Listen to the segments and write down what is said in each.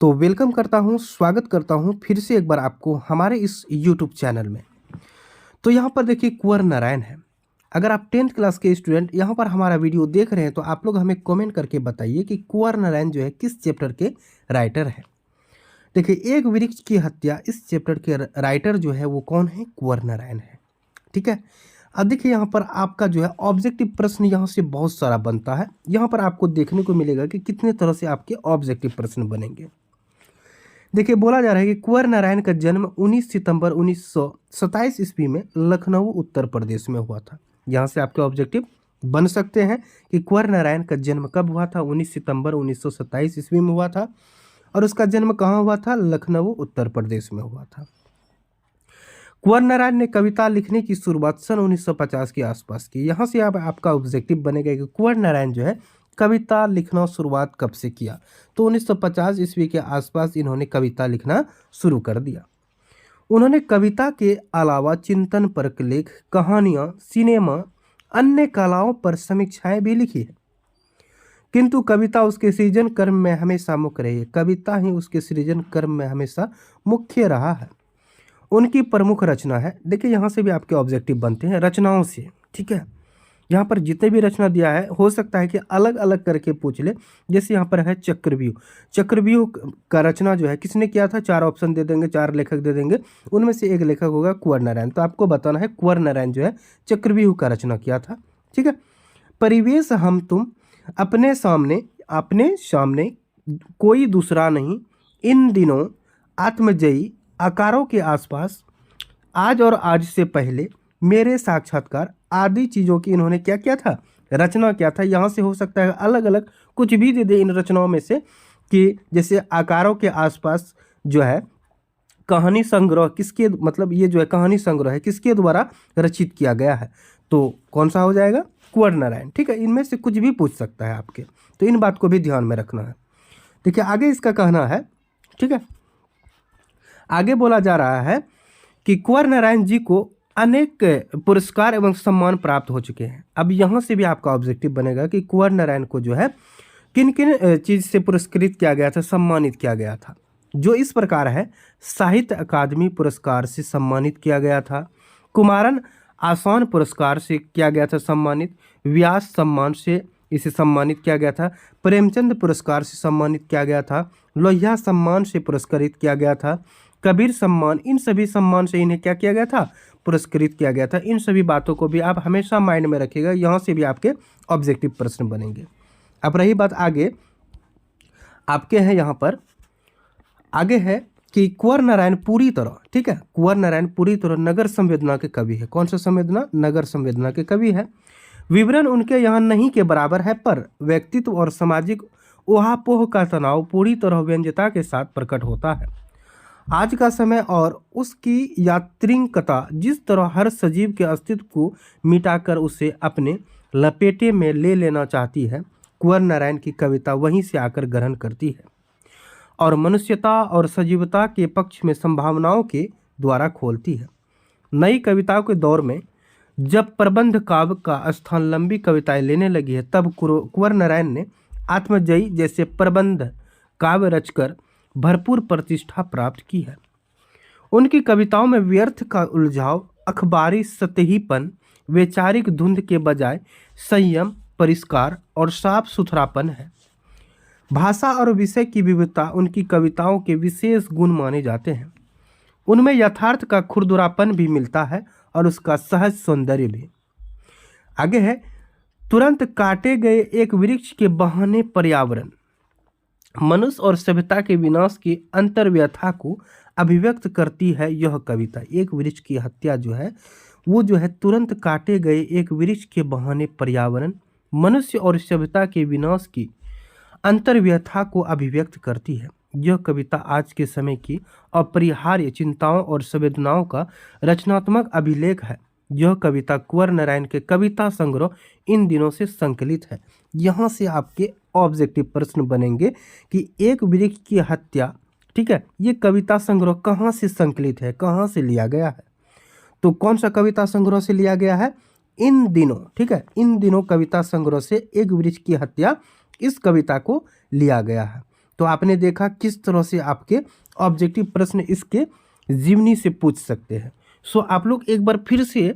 तो वेलकम करता हूँ, स्वागत करता हूँ फिर से एक बार आपको हमारे इस यूट्यूब चैनल में। तो यहाँ पर देखिए कुंवर नारायण है। अगर आप 10th क्लास के स्टूडेंट यहाँ पर हमारा वीडियो देख रहे हैं तो आप लोग हमें कमेंट करके बताइए कि कुंवर नारायण जो है किस चैप्टर के राइटर है। देखिए, एक वृक्ष की हत्या, इस चैप्टर के राइटर जो है वो कौन है? कुंवर नारायण है। ठीक है। अब देखिए, यहाँ पर आपका जो है ऑब्जेक्टिव प्रश्न यहाँ से बहुत सारा बनता है। यहाँ पर आपको देखने को मिलेगा कि कितने तरह से आपके ऑब्जेक्टिव प्रश्न बनेंगे। देखिए, बोला जा रहा है कि कुंवर नारायण का जन्म 19 सितंबर 1927 ईस्वी में लखनऊ उत्तर प्रदेश में हुआ था। यहाँ से आपके ऑब्जेक्टिव बन सकते हैं कि कुंवर नारायण का जन्म कब हुआ था? 19 सितंबर 1927 ईस्वी में हुआ था। और उसका जन्म कहाँ हुआ था? लखनऊ उत्तर प्रदेश में हुआ था। कुंवर नारायण ने कविता लिखने की शुरुआत सन 1950 के आसपास की। यहाँ से आपका ऑब्जेक्टिव बनेगा कि कुंवर नारायण जो है कविता लिखना शुरुआत कब से किया? तो 1950 ईस्वी के आसपास इन्होंने कविता लिखना शुरू कर दिया। उन्होंने कविता के अलावा चिंतन परक लेख, कहानियाँ, सिनेमा, अन्य कलाओं पर समीक्षाएं भी लिखी है, किंतु कविता उसके सृजन कर्म में हमेशा मुख्य रही है। कविता ही उसके सृजन कर्म में हमेशा मुख्य रहा है। उनकी प्रमुख रचना है, देखिए यहाँ से भी आपके ऑब्जेक्टिव बनते हैं रचनाओं से। ठीक है, यहाँ पर जितने भी रचना दिया है हो सकता है कि अलग अलग करके पूछ ले। जैसे यहाँ पर है चक्रव्यूह। चक्रव्यूह का रचना जो है किसने किया था? 4 ऑप्शन दे देंगे, 4 लेखक दे देंगे, उनमें से एक लेखक होगा कुंवर नारायण। तो आपको बताना है कुंवर नारायण जो है चक्रव्यूह का रचना किया था। ठीक है। परिवेश हम तुम, अपने सामने कोई दूसरा नहीं, इन दिनों, आत्मजयी, आकारों के आसपास, आज और आज से पहले, मेरे साक्षात्कार आदि चीज़ों की इन्होंने क्या किया था? रचना किया था। यहाँ से हो सकता है अलग अलग कुछ भी दे दे इन रचनाओं में से, कि जैसे आकारों के आसपास जो है कहानी संग्रह किसके, मतलब ये जो है कहानी संग्रह है किसके द्वारा रचित किया गया है? तो कौन सा हो जाएगा? कुंवर नारायण। ठीक है, इनमें से कुछ भी पूछ सकता है आपके, तो इन बात को भी ध्यान में रखना है। देखिए आगे इसका कहना है। ठीक है, आगे बोला जा रहा है कि कुंवर नारायण जी को अनेक पुरस्कार एवं सम्मान प्राप्त हो चुके हैं। अब यहाँ से भी आपका ऑब्जेक्टिव बनेगा कि कुंवर नारायण को जो है किन किन चीज़ से पुरस्कृत किया गया था, सम्मानित किया गया था, जो इस प्रकार है। साहित्य अकादमी पुरस्कार से सम्मानित किया गया था, कुमारन आसान पुरस्कार से किया गया था सम्मानित, व्यास सम्मान से इसे सम्मानित किया गया था, प्रेमचंद पुरस्कार से सम्मानित किया गया था, लोहिया सम्मान से पुरस्कृत किया गया था, कबीर सम्मान, इन सभी सम्मान से इन्हें क्या किया गया था? पुरस्कृत किया गया था। इन सभी बातों को भी आप हमेशा माइंड में रखिएगा, यहाँ से भी आपके ऑब्जेक्टिव प्रश्न बनेंगे। अब रही बात आगे आपके हैं, यहाँ पर आगे है कि कुंवर नारायण पूरी तरह, ठीक है, कुंवर नारायण पूरी तरह नगर संवेदना के कवि है। कौन सा संवेदना? नगर संवेदना के कवि है। विवरण उनके यहाँ नहीं के बराबर है, पर व्यक्तित्व और सामाजिक ऊहापोह का तनाव पूरी तरह व्यंग्यता के साथ प्रकट होता है। आज का समय और उसकी यात्रिकता जिस तरह हर सजीव के अस्तित्व को मिटाकर उसे अपने लपेटे में ले लेना चाहती है, कुंवर नारायण की कविता वहीं से आकर ग्रहण करती है और मनुष्यता और सजीवता के पक्ष में संभावनाओं के द्वारा खोलती है। नई कविताओं के दौर में जब प्रबंध काव्य का स्थान लंबी कविताएं लेने लगी है, तब कुंवर नारायण ने आत्मजयी जैसे प्रबंध काव्य रचकर भरपूर प्रतिष्ठा प्राप्त की है। उनकी कविताओं में व्यर्थ का उलझाव, अखबारी सतहीपन, वैचारिक धुंध के बजाय संयम, परिष्कार और साफ सुथरापन है। भाषा और विषय की विविधता उनकी कविताओं के विशेष गुण माने जाते हैं। उनमें यथार्थ का खुरदुरापन भी मिलता है और उसका सहज सौंदर्य भी। आगे है, तुरंत काटे गए एक वृक्ष के बहाने पर्यावरण, मनुष्य और सभ्यता के विनाश की अंतर्व्यथा को अभिव्यक्त करती है यह कविता। एक वृक्ष की हत्या जो है वो जो है तुरंत काटे गए एक वृक्ष के बहाने पर्यावरण, मनुष्य और सभ्यता के विनाश की अंतर्व्यथा को अभिव्यक्त करती है। यह कविता आज के समय की अपरिहार्य चिंताओं और संवेदनाओं का रचनात्मक अभिलेख है। यह कविता कुंवर नारायण के कविता संग्रह इन दिनों से संकलित है। यहाँ से आपके ऑब्जेक्टिव प्रश्न बनेंगे कि एक वृक्ष की हत्या, ठीक है, ये कविता संग्रह कहाँ से संकलित है, कहाँ से लिया गया है? तो कौन सा कविता संग्रह से लिया गया है? इन दिनों, ठीक है, इन दिनों कविता संग्रह से एक वृक्ष की हत्या, इस कविता को लिया गया है। तो आपने देखा किस तरह से आपके ऑब्जेक्टिव प्रश्न इसके जीवनी से पूछ सकते हैं। सो आप लोग एक बार फिर से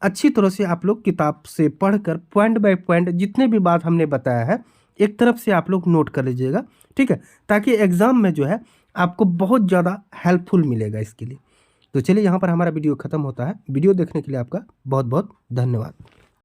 अच्छी तरह से आप लोग किताब से पढ़कर पॉइंट बाय पॉइंट जितने भी बात हमने बताया है एक तरफ से आप लोग नोट कर लीजिएगा, ठीक है, ताकि एग्ज़ाम में जो है आपको बहुत ज़्यादा हेल्पफुल मिलेगा इसके लिए। तो चलिए यहाँ पर हमारा वीडियो ख़त्म होता है। वीडियो देखने के लिए आपका बहुत बहुत धन्यवाद।